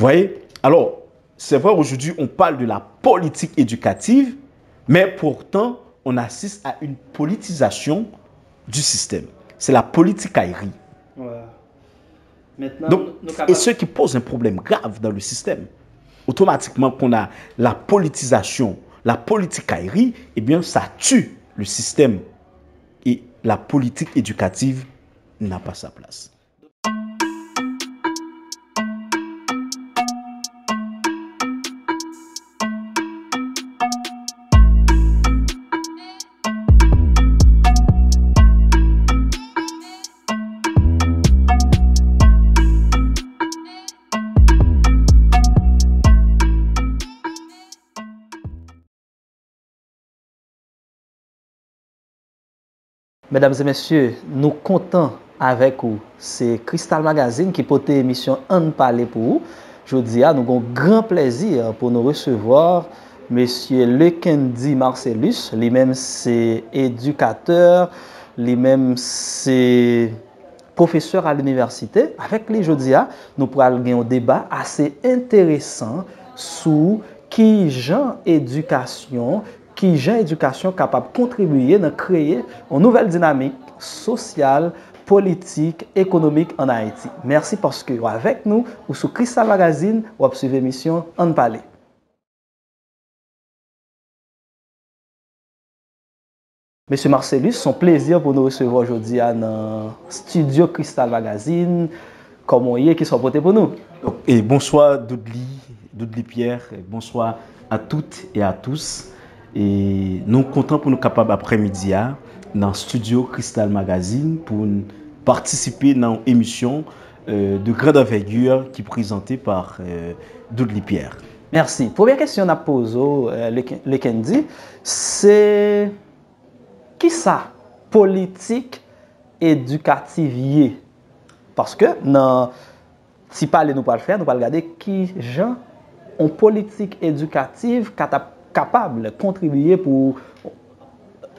voyez? Alors, c'est vrai, aujourd'hui, on parle de la politique éducative, mais pourtant, on assiste à une politisation du système. C'est la politicaillerie. Ouais. Maintenant, Donc, et ce qui pose un problème grave dans le système. Automatiquement, qu'on a la politisation, la politicaillerie, eh bien, ça tue le système. Et la politique éducative n'a pas sa place. Mesdames et messieurs, nous comptons avec vous. C'est Crystal Magazine qui porte l'émission En Parler pour vous. Je dis, nous avons un grand plaisir pour nous recevoir Monsieur Lekendi Marcellus. Lui-même, c'est éducateur. Lui-même, c'est professeur à l'université. Avec lui, je dis, nous pourrons avoir un débat assez intéressant sur qui genre éducation capable de contribuer à créer une nouvelle dynamique sociale, politique, économique en Haïti. Merci parce que vous êtes avec nous ou sur Crystal Magazine ou vous suivez l'émission En Parler. Monsieur Marcellus, c'est un plaisir pour nous recevoir aujourd'hui dans le studio Crystal Magazine. Comment est-ce qui sont portés pour nous? Et bonsoir Doudli Pierre, et bonsoir à toutes et à tous. Et nous sommes contents pour nous capables après-midi dans le studio Crystal Magazine pour participer dans une émission de grande envergure qui est présentée par Doudli Pierre. Merci. Première question à poser, Lekendi, c'est qui ça politique éducative? Parce que si parler nous pas le faire, nous pas regarder qui gens en politique éducative capable de contribuer pour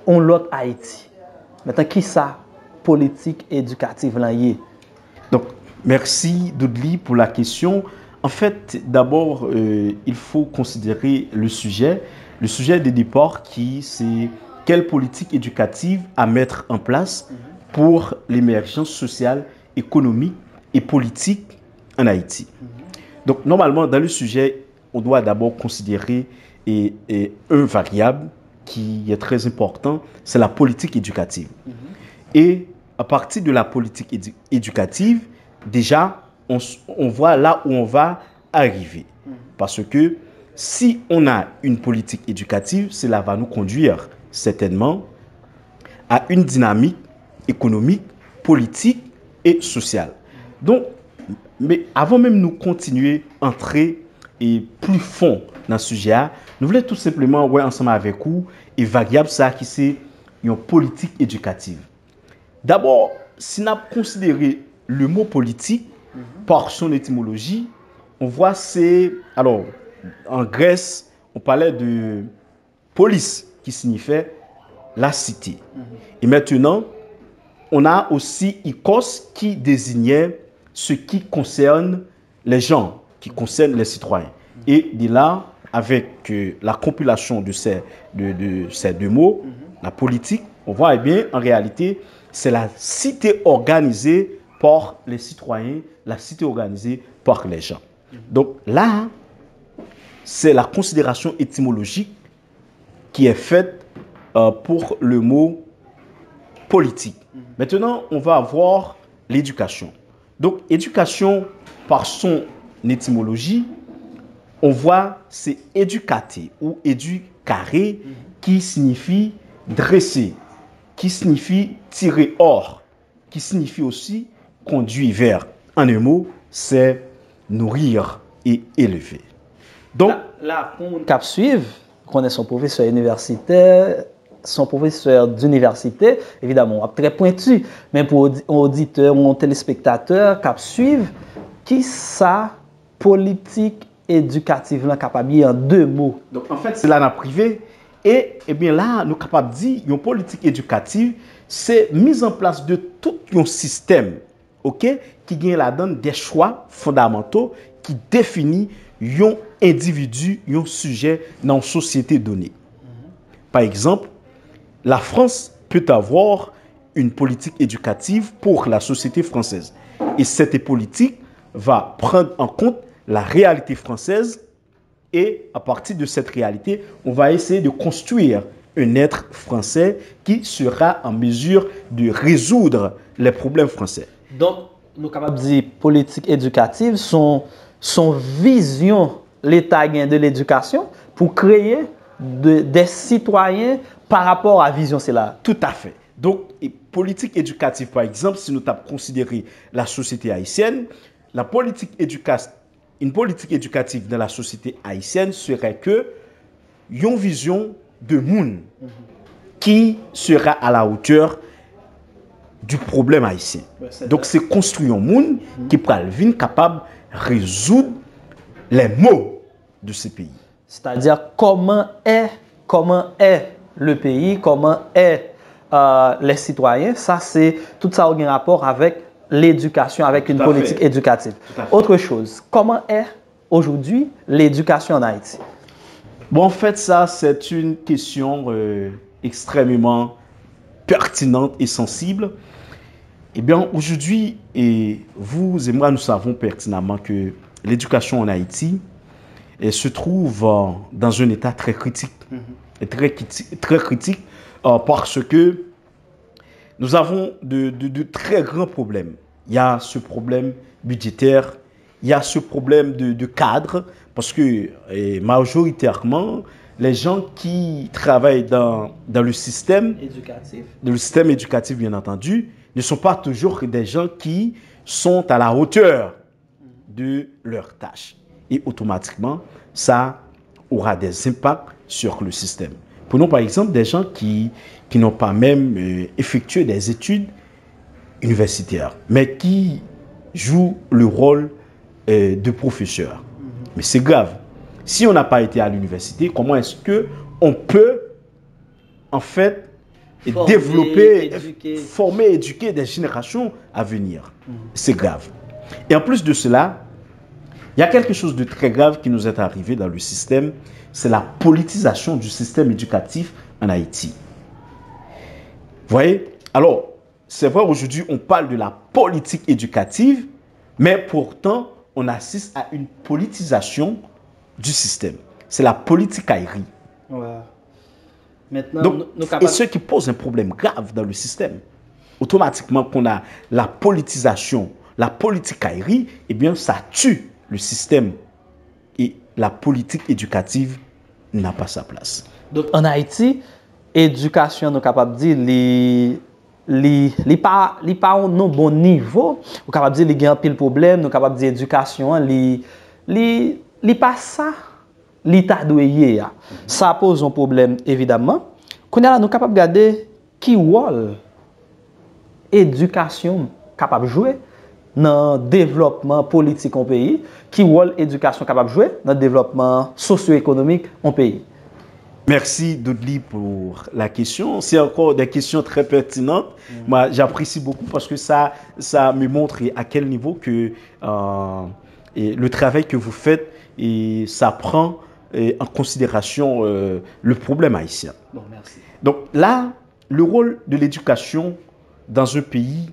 l'autre Haïti. Maintenant, qui ça politique éducative là y est? Donc, merci Doudli pour la question. En fait, d'abord, il faut considérer le sujet de départ qui c'est quelle politique éducative à mettre en place pour l'émergence sociale, économique et politique en Haïti. Donc, normalement, dans le sujet, on doit d'abord considérer un variable qui est très important, c'est la politique éducative. Et à partir de la politique éducative, déjà, on voit là où on va arriver. Parce que si on a une politique éducative, cela va nous conduire certainement à une dynamique économique, politique et sociale. Donc, mais avant même de nous continuer à entrer et plus fond dans ce sujet, nous voulons tout simplement voir ensemble avec vous et variable ça qui c'est une politique éducative. D'abord, si nous considérons le mot politique par son étymologie, on voit c'est alors en Grèce, on parlait de polis qui signifiait la cité. Et maintenant, on a aussi ikos qui désignait ce qui concerne les gens, qui concerne les citoyens. Et de là, avec la compilation de ces deux mots, la politique, on voit bien en réalité, c'est la cité organisée par les citoyens, la cité organisée par les gens. Donc là, c'est la considération étymologique qui est faite pour le mot politique. Maintenant, on va avoir l'éducation. Donc, éducation, par son étymologie, on voit c'est éducater ou éducaré qui signifie dresser, qui signifie tirer hors, qui signifie aussi conduire vers. En un mot, c'est nourrir et élever. Donc, là, pour nous cap suivre, qu'on est son professeur universitaire, son professeur d'université, évidemment, très pointu, mais pour un auditeur ou un téléspectateur cap suivre, qui ça politique éducative là capable en deux mots. Donc en fait, c'est là dans le privé et bien là nous capable dire une politique éducative, c'est mise en place de tout un système, OK, qui gagne là-dedans des choix fondamentaux qui définit un individu, un sujet dans une société donnée. Par exemple, la France peut avoir une politique éducative pour la société française. Et cette politique va prendre en compte la réalité française et à partir de cette réalité, on va essayer de construire un être français qui sera en mesure de résoudre les problèmes français. Donc, nous sommes capables de dire politique éducative, son vision, l'État de l'éducation pour créer des citoyens par rapport à la vision, c'est là. Tout à fait. Donc, politique éducative, par exemple, si nous avons considéré la société haïtienne, une politique éducative dans la société haïtienne serait que une vision de monde qui sera à la hauteur du problème haïtien. Donc, c'est construire un monde qui pourra être capable de résoudre les maux de ce pays. C'est-à-dire comment est le pays, comment est les citoyens. Ça, c'est tout ça a un rapport avec l'éducation, avec une politique éducative. Autre chose, comment est aujourd'hui l'éducation en Haïti? Bon, en fait, ça, c'est une question extrêmement pertinente et sensible. Eh bien, aujourd'hui, vous et moi, nous savons pertinemment que l'éducation en Haïti se trouve dans un état très critique. Très critique parce que nous avons de très grands problèmes. Il y a ce problème budgétaire, il y a ce problème de cadre, parce que majoritairement, les gens qui travaillent dans le système éducatif, bien entendu, ne sont pas toujours des gens qui sont à la hauteur de leurs tâches. Et automatiquement, ça aura des impacts sur le système. Prenons par exemple des gens qui n'ont pas même effectué des études universitaires, mais qui jouent le rôle de professeur. Mais c'est grave. Si on n'a pas été à l'université, comment est-ce qu'on peut en fait former, éduquer des générations à venir? C'est grave. Et en plus de cela, il y a quelque chose de très grave qui nous est arrivé dans le système, c'est la politisation du système éducatif en Haïti. Vous voyez? Alors, c'est vrai, aujourd'hui, on parle de la politique éducative, mais pourtant, on assiste à une politisation du système. C'est la politicaillerie. Ouais. Maintenant, donc, et ce qui pose un problème grave dans le système. Automatiquement, qu'on a la politisation, la politicaillerie, eh bien, ça tue le système. Et la politique éducative n'a pas sa place. Donc, en Haïti, éducation, nous sommes capables de dire, li pas au bon niveau, nous sommes capables de dire qu'il y a un pile problème, nous sommes capables de dire éducation, li pas ça, l'état doué. Ça pose un problème, évidemment. Nous sommes capables de regarder qui rôle éducation capable de jouer dans le développement politique en pays, qui rôle éducation capable de jouer dans le développement socio-économique en pays. Merci Dudley pour la question. C'est encore des questions très pertinentes. Moi, j'apprécie beaucoup parce que ça me montre à quel niveau que le travail que vous faites, et ça prend en considération le problème haïtien. Bon, merci. Donc là, le rôle de l'éducation dans un pays,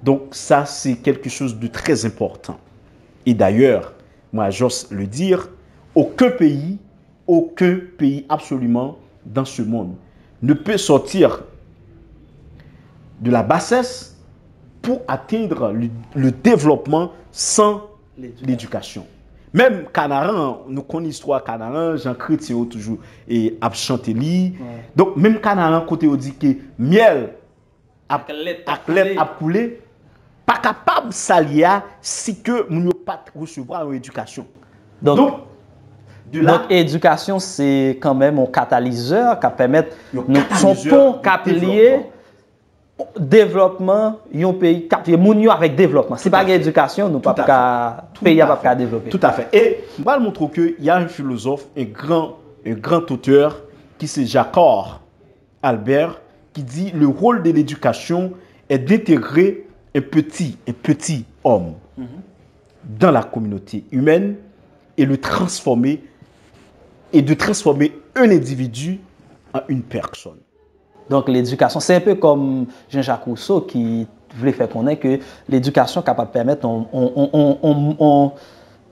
donc ça, c'est quelque chose de très important. Et d'ailleurs, moi, j'ose le dire, aucun pays absolument dans ce monde ne peut sortir de la bassesse pour atteindre le développement sans l'éducation. Même Canaran, nous connaissons l'histoire Canaran, Jean Chrétien toujours et Abchantéli. Ouais. Donc même Canaran côté on dit que miel a coulé, pas capable s'allier si que nous ne pas recevoir une éducation. Donc éducation, c'est quand même un catalyseur qui permet son pont capilier développement un pays capilier mounio avec développement. Si pas l'éducation, nous pas pays pas développer. Tout à fait. Et je vais montrer que il y a un philosophe, un grand auteur qui c'est Jacob Albert qui dit le rôle de l'éducation est d'intégrer un petit homme. dans la communauté humaine et de transformer un individu en une personne. Donc l'éducation, c'est un peu comme Jean-Jacques Rousseau qui voulait faire connaître que l'éducation est capable de permettre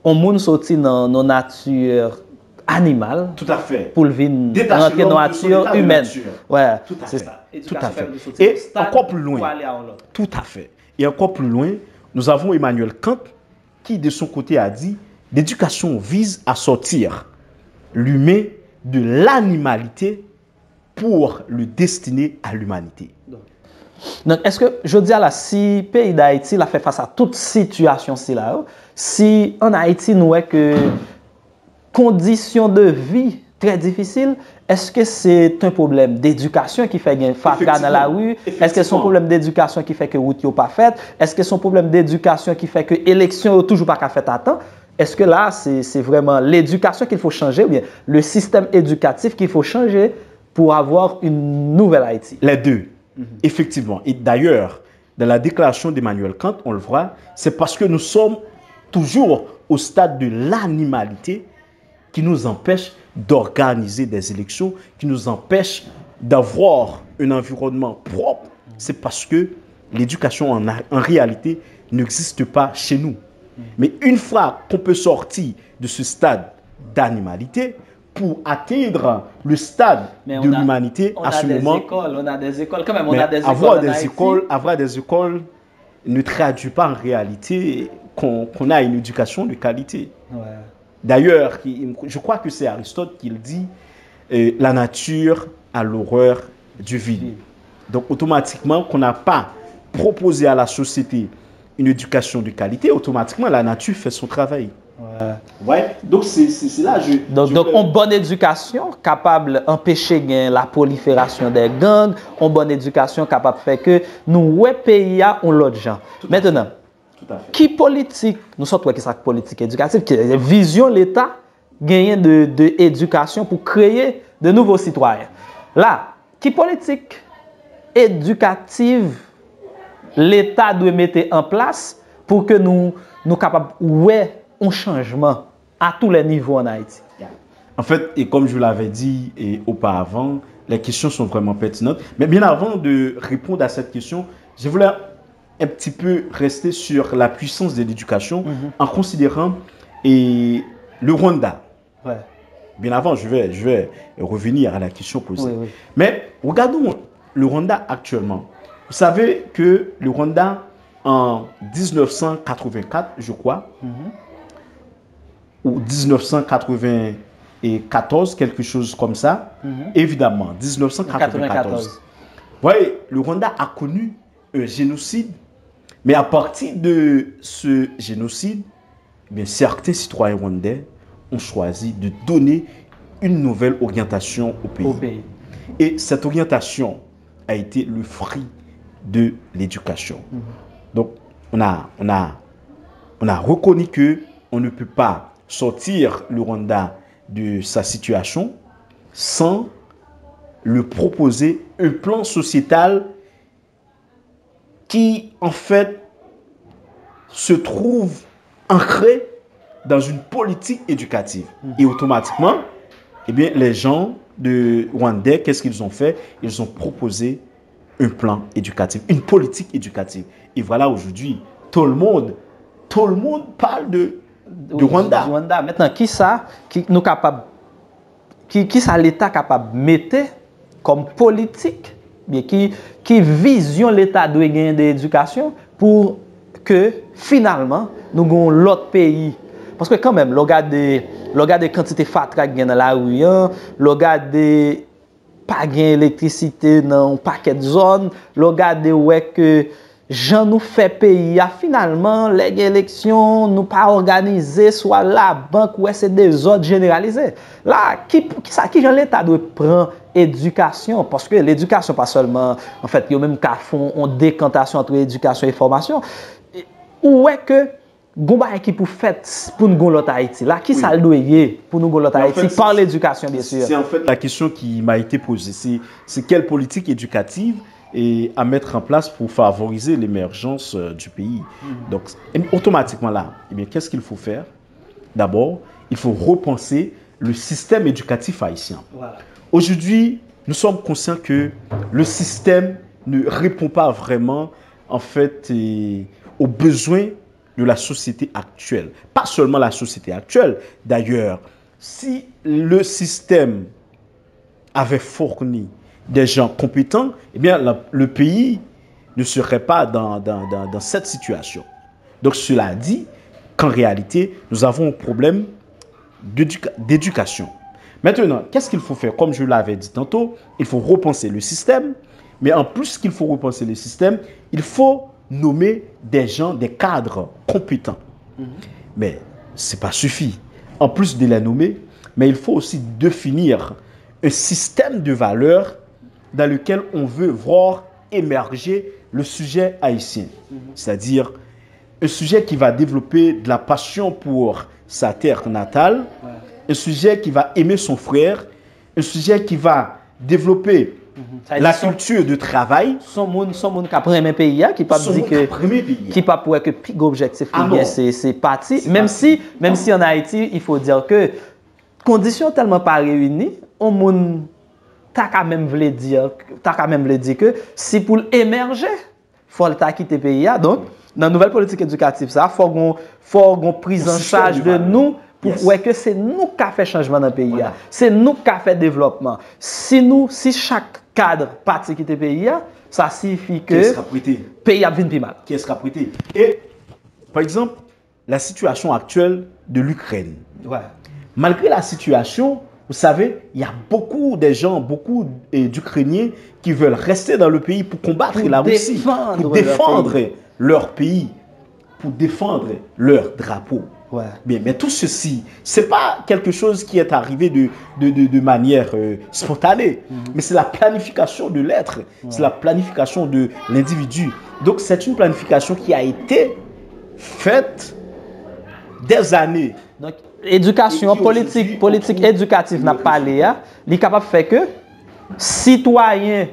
on monde sortir dans nos nature animale. Tout à fait. Pour le vivre rentrer dans la nature humaine. Ouais, tout à fait. Tout à fait. Et encore plus loin. Tout à fait. Et encore plus loin, nous avons Emmanuel Kant qui, de son côté, a dit l'éducation vise à sortir l'humain de l'animalité pour le destiner à l'humanité. Donc, est-ce que, je dis là, si le pays d'Haïti a fait face à toute situation, si en Haïti nous avons que conditions de vie très difficiles, est-ce que c'est un problème d'éducation qui fait qu'il y dans la rue? Est-ce que c'est un problème d'éducation qui fait que route n'est pas faite? Est-ce que c'est un problème d'éducation qui fait que l'élection n'est toujours pas faite à temps? Est-ce que là, c'est vraiment l'éducation qu'il faut changer ou bien le système éducatif qu'il faut changer pour avoir une nouvelle Haïti? Les deux, effectivement. Et d'ailleurs, dans la déclaration d'Emmanuel Kant, on le voit, c'est parce que nous sommes toujours au stade de l'animalité qui nous empêche d'organiser des élections, qui nous empêche d'avoir un environnement propre. C'est parce que l'éducation en réalité n'existe pas chez nous. Mais une fois qu'on peut sortir de ce stade d'animalité pour atteindre le stade de l'humanité, à ce moment, on a des écoles quand même, avoir des écoles ne traduit pas en réalité qu'on a une éducation de qualité. Ouais. D'ailleurs, je crois que c'est Aristote qui le dit, la nature a l'horreur du vide. Donc automatiquement, qu'on n'a pas proposé à la société une éducation de qualité, automatiquement la nature fait son travail. Ouais. Donc c'est là donc une bonne éducation capable d'empêcher la prolifération des gangs, une bonne éducation capable de faire que nous pays ont l'autre gens. Maintenant, qui politique, nous sommes qui est politique éducative, qui est vision l'État gagner de éducation pour créer de nouveaux citoyens. Là, qui politique éducative l'État doit mettre en place pour que nous capables un changement à tous les niveaux en Haïti. En fait, et comme je l'avais dit auparavant, les questions sont vraiment pertinentes. Mais bien avant de répondre à cette question, je voulais un petit peu rester sur la puissance de l'éducation en considérant le Rwanda. Ouais. Bien avant, je vais revenir à la question posée. Oui. Mais regardons le Rwanda actuellement. Vous savez que le Rwanda, en 1984, je crois, ou 1994, quelque chose comme ça, évidemment, 1994. Vous voyez, le Rwanda a connu un génocide, mais à partir de ce génocide, bien, certains citoyens rwandais ont choisi de donner une nouvelle orientation au pays. Et cette orientation a été le fruit de l'éducation. Donc, on a reconnu que on ne peut pas sortir le Rwanda de sa situation sans lui proposer un plan sociétal qui, en fait, se trouve ancré dans une politique éducative. Et automatiquement, eh bien, les gens de Rwandais, qu'est-ce qu'ils ont fait? Ils ont proposé un plan éducatif, une politique éducative. Et voilà, aujourd'hui, tout le monde parle de Rwanda. Maintenant, qui ça l'État capable de mettre comme politique, bien, qui vision l'État doit gagner d'éducation pour que finalement nous avons l'autre pays. Parce que quand même, regardez quantité de fatra qui dans la rue, regardez pas gain électricité dans un paquet de zones, regardez que gens nous fait pays, finalement les élections nous pas organisées, soit la banque ou c'est des ordres généralisés. Là, qui l'État doit prendre éducation, parce que l'éducation pas seulement, en fait, il y a même qu'à font une décantation entre éducation et formation. Où est que Gomba qui pour fait pour nous l'autre Haïti là qui ça doit pour nous l'autre Haïti en fait, par l'éducation bien sûr. C'est en fait la question qui m'a été posée, c'est quelle politique éducative et à mettre en place pour favoriser l'émergence du pays. Donc, automatiquement là, eh bien, qu'est-ce qu'il faut faire? D'abord, il faut repenser le système éducatif haïtien. Voilà. Aujourd'hui, nous sommes conscients que le système ne répond pas vraiment, en fait, aux besoins de la société actuelle. Pas seulement la société actuelle. D'ailleurs, si le système avait fourni des gens compétents, eh bien, le pays ne serait pas dans cette situation. Donc, cela dit qu'en réalité, nous avons un problème d'éducation. Maintenant, qu'est-ce qu'il faut faire? Comme je l'avais dit tantôt, il faut repenser le système. Mais en plus qu'il faut repenser le système, il faut nommer des gens, des cadres compétents. Mais ce n'est pas suffit. En plus de les nommer, mais il faut aussi définir un système de valeurs dans lequel on veut voir émerger le sujet haïtien. C'est-à-dire un sujet qui va développer de la passion pour sa terre natale, un sujet qui va aimer son frère, un sujet qui va développer la culture de travail. Son monde qui a pris un pays, qui pas dit que qui pas pour que plus objectif c'est parti. Même si en Haïti, il faut dire que conditions tellement pas réunies, on monde t'as quand même voulu dire que si pour émerger, faut quitter le pays. Donc dans la nouvelle politique éducative, ça faut qu'on prise en charge de nous. Pour que c'est nous qui avons fait changement dans le pays. Voilà. C'est nous qui avons fait développement. Si chaque cadre parti qui est pays, ça signifie que le pays a plus mal. Qui est prêté? Et par exemple, la situation actuelle de l'Ukraine. Ouais. Malgré la situation, vous savez, il y a beaucoup de gens, beaucoup d'Ukrainiens qui veulent rester dans le pays pour combattre la Russie, pour défendre leur pays, pour défendre leur drapeau. Ouais. Bien, mais tout ceci, ce n'est pas quelque chose qui est arrivé de manière spontanée, mais c'est la planification de l'être, c'est la planification de l'individu. Donc, c'est une planification qui a été faite des années. Donc, éducation, politique éducative n'a pas parlé, il est capable de faire que citoyens,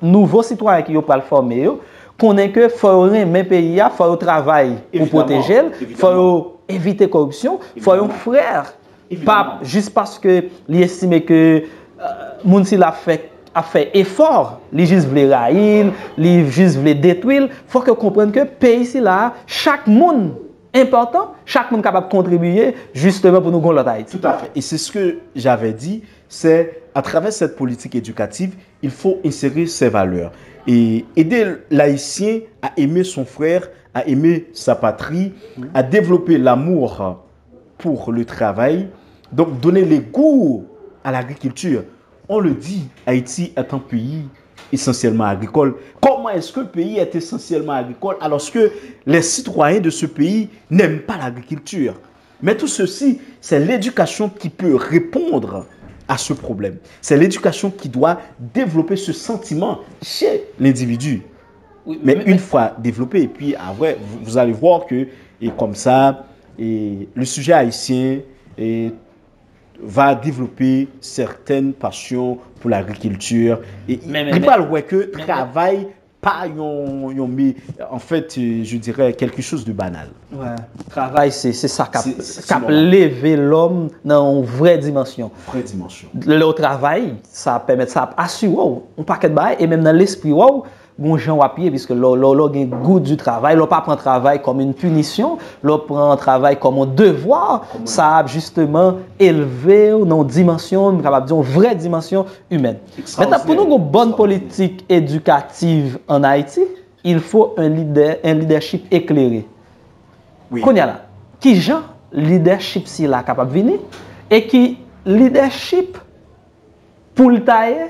nouveaux citoyens qui ont pas le formé, connaissent que faut aimer pays, faut travailler pour protéger, faut éviter corruption, faut un frère, pas juste parce que l'estime que Mounsi a fait effort, il juste voulait raïl, il juste voulait détruire, faut que comprendre que pays ici là, chaque monde important, chaque monde capable de contribuer justement pour nous gagner l'autre Haïti. Tout à fait. Et c'est ce que j'avais dit, c'est à travers cette politique éducative, il faut insérer ces valeurs et aider l'Haïtien à aimer son frère, à aimer sa patrie, à développer l'amour pour le travail, donc donner les goûts à l'agriculture. On le dit, Haïti est un pays essentiellement agricole. Comment est-ce que le pays est essentiellement agricole alors que les citoyens de ce pays n'aiment pas l'agriculture? Mais tout ceci, c'est l'éducation qui peut répondre à ce problème. C'est l'éducation qui doit développer ce sentiment chez l'individu. Oui, mais une fois développé, et puis après, vous allez voir que, et comme ça, et le sujet haïtien va développer certaines passions pour l'agriculture. Et il parle que travail, pas en fait, je dirais quelque chose de banal. Ouais. Travail, c'est ça qui a levé l'homme dans une vraie dimension. Le travail, ça permet ça assurer un paquet de bail et même dans l'esprit, bon gens à pied puisque l'on a un goût du travail, l'on pas prend travail comme une punition, l'on prend travail comme un devoir, ça a justement élevé dans une dimension, capable dire une vraie dimension humaine. Maintenant pour nous une bonne politique éducative en Haïti, il faut un leadership éclairé. Oui. Qu'on y a là, qui genre leadership si là capable de venir et qui leadership pour le tailler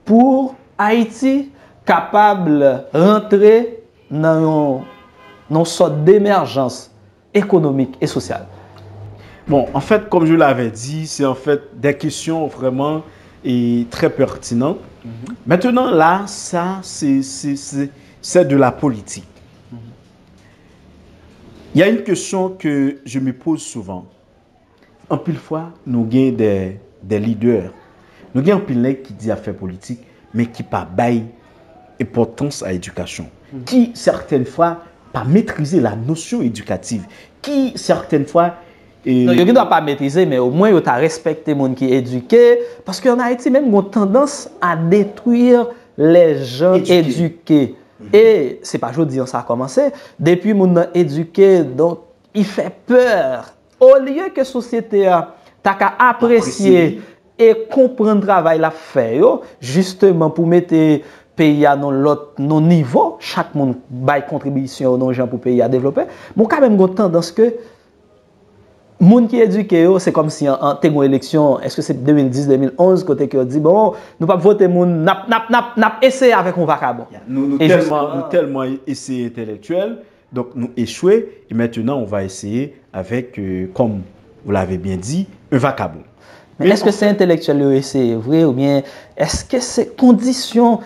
pour Haïti capable de rentrer dans une sorte d'émergence économique et sociale. Bon, en fait, comme je l'avais dit, c'est en fait des questions vraiment très pertinentes. Maintenant, là, ça, c'est de la politique. Il y a une question que je me pose souvent. En pile fois, nous avons des leaders. Nous avons un pile qui dit affaires politiques, mais qui pas bail importance à l'éducation, qui certaines fois pas maîtriser la notion éducative, qui certaines fois non, il ne doit pas maîtriser, mais au moins il doit respecter les gens qui sont éduqués. Parce qu'en Haïti, même, ils ont tendance à détruire les gens éduqués. Et ce n'est pas je dis ça a commencé. Depuis les gens éduqués, donc il fait peur. Au lieu que la société a apprécié et comprendre le travail la fait, justement pour mettre le pays à nos niveaux, chaque monde baille contribution aux gens pour le pays à développer. Mais quand même, il y a une tendance que les gens qui sont éduqués, c'est comme si en une élection, est-ce que c'est 2010-2011, côté qui dit bon, nous pas voter moun, n'a essayé avec un vacabon. Nous tellement essayé intellectuel, donc nous échoué et maintenant on va essayer avec, comme vous l'avez bien dit, un vacabon. Mais est-ce que c'est intellectuel c'est vrai ou bien est-ce que c'est conditions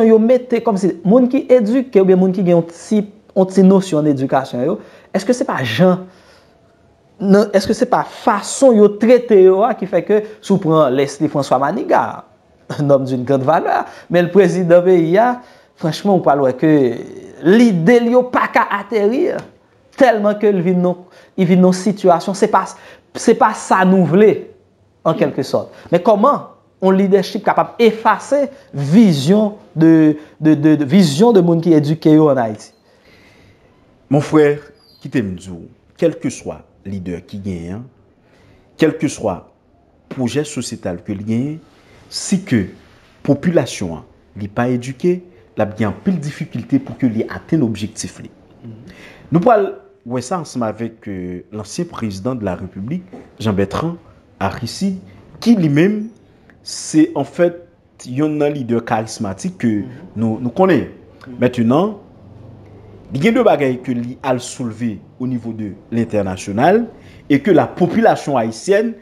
yo mettez comme si moun qui éduqué ou bien moun qui ont une petite notion d'éducation, est-ce que c'est pas gens est-ce que c'est pas façon yo traiter qui fait que sous prend Leslie François Maniga, un homme d'une grande valeur, mais le président pays franchement on parle que l'idée li pas qu'à atterrir tellement que il vit dans situation c'est pas ça nous voulons en quelque sorte. Mais comment un leadership capable d'effacer vision vision de monde qui est éduqué en Haïti? Mon frère, qui t'aime dire, quel que soit leader qui gagne, quel que soit projet sociétal que gagne, si que population n'est pas éduquée, il y a bien pile de difficultés pour que les atteigne l'objectif. Nous parlons ouais ça ensemble avec l'ancien président de la République, Jean-Bertrand Aristide, qui lui-même c'est en fait un leader charismatique que nous connaissons. Maintenant, il y a deux bagailles que lui a soulevé au niveau de l'international et que la population haïtienne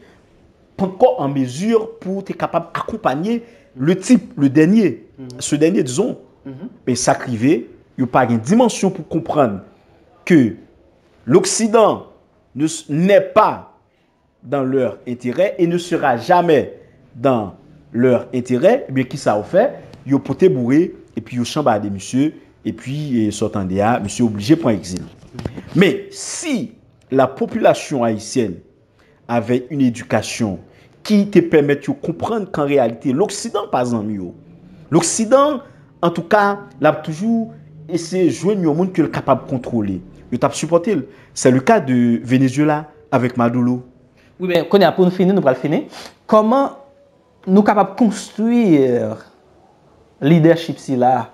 n'est encore en mesure pour être capable d'accompagner le dernier, ce dernier disons. Mais ça crivé, il n'y a pas une dimension pour comprendre que l'Occident n'est pas dans leur intérêt et ne sera jamais dans leur intérêt. Eh bien, qui ça a fait? Ils ont poté bourré et puis ils ont chambardé monsieur et puis sortant de là, monsieur obligé pour exil. Mais si la population haïtienne avait une éducation qui te permet de comprendre qu'en réalité, l'Occident, pas en mieux. L'Occident, en tout cas, l'a toujours essayé de joindre un monde qui est capable de contrôler. Il t'a supporté. C'est le cas de Venezuela avec Maduro. Oui, mais quand pour nous finir, nous allons finir. Comment nous sommes capables de construire le leadership si là?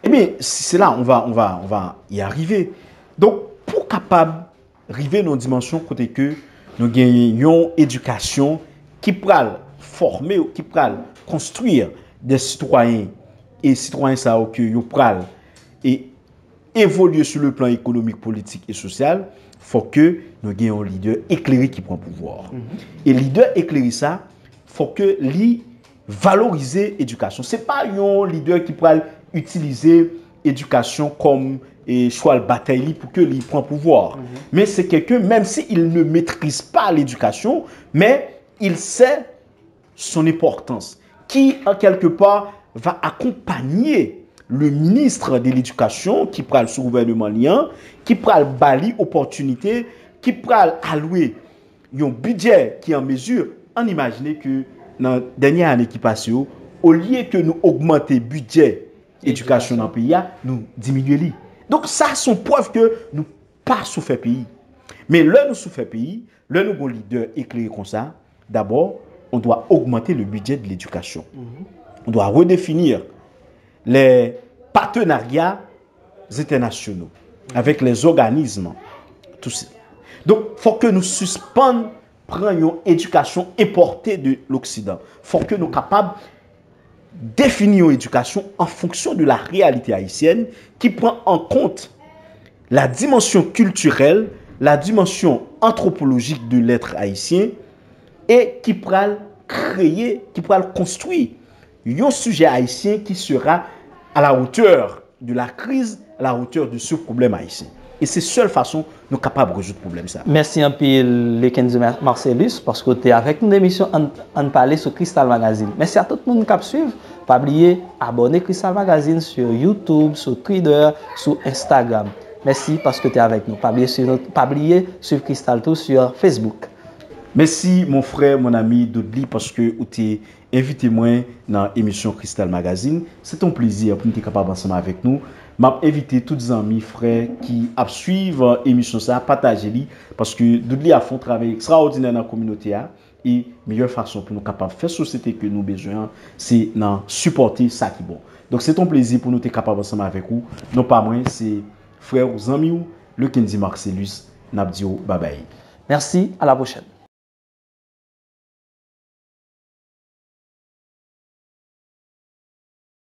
Eh bien, c'est là, on va y arriver. Donc, pour capable arriver dans une dimension côté que nous gagnons une éducation qui pourra former, qui pourra construire des citoyens et citoyens ça que pourra et évoluer sur le plan économique, politique et social, il faut que nous ayons un leader éclairé qui prend pouvoir. Et leader éclairé ça, il faut que lui valoriser l'éducation. Ce n'est pas un leader qui pourra utiliser l'éducation comme choix de bataille pour que lui prend pouvoir. Mais c'est quelqu'un, même s'il ne maîtrise pas l'éducation, mais il sait son importance, qui en quelque part va accompagner le ministre de l'Éducation qui prend le gouvernement lien, qui prend bali opportunité, qui prend allouer un budget qui est en mesure, on imagine que dans la dernière année qui passe, au lieu que nous augmenter le budget éducation dans le pays, nous diminuons. Donc ça, c'est une preuve que nous pas souffert pays. Mais là, nous souffert pays, là, nous avons un leader éclairé comme ça. D'abord, on doit augmenter le budget de l'éducation. On doit redéfinir les partenariats internationaux avec les organismes. Tout ça. Donc, il faut que nous suspendions prendre une éducation importée de l'Occident. Il faut que nous soyons capables de définir une éducation en fonction de la réalité haïtienne qui prend en compte la dimension culturelle, la dimension anthropologique de l'être haïtien et qui pourra créer, qui pourra construire un sujet haïtien qui sera à la hauteur de la crise, à la hauteur de ce problème haïtien. Et c'est la seule façon nous sommes capables de résoudre le problème. Ça. Merci un peu, le Kenzie Marcellus, parce que tu es avec nous l'émission en parler sur Crystal Magazine. Merci à tout le monde qui suit. Pas oublier abonner Crystal Magazine sur YouTube, sur Twitter, sur Instagram. Merci parce que tu es avec nous. Pas oublier suivre Crystal tout sur Facebook. Merci mon frère, mon ami Dudley, parce que tu as invité moi dans l'émission Crystal Magazine. C'est un plaisir pour nous être capable ensemble avec nous. Je vais invité tous les amis, frères qui suivent l'émission, à partager parce que Dudley a fait un travail extraordinaire dans la communauté. Et la meilleure façon pour nous capables de faire la société que nous avons besoin, c'est de supporter ça qui est bon. Donc c'est un plaisir pour nous être capables ensemble avec vous. Non pas moi, c'est frère ou amis, le Kenzie Marcellus, Nabdio, bye bye. Merci, à la prochaine.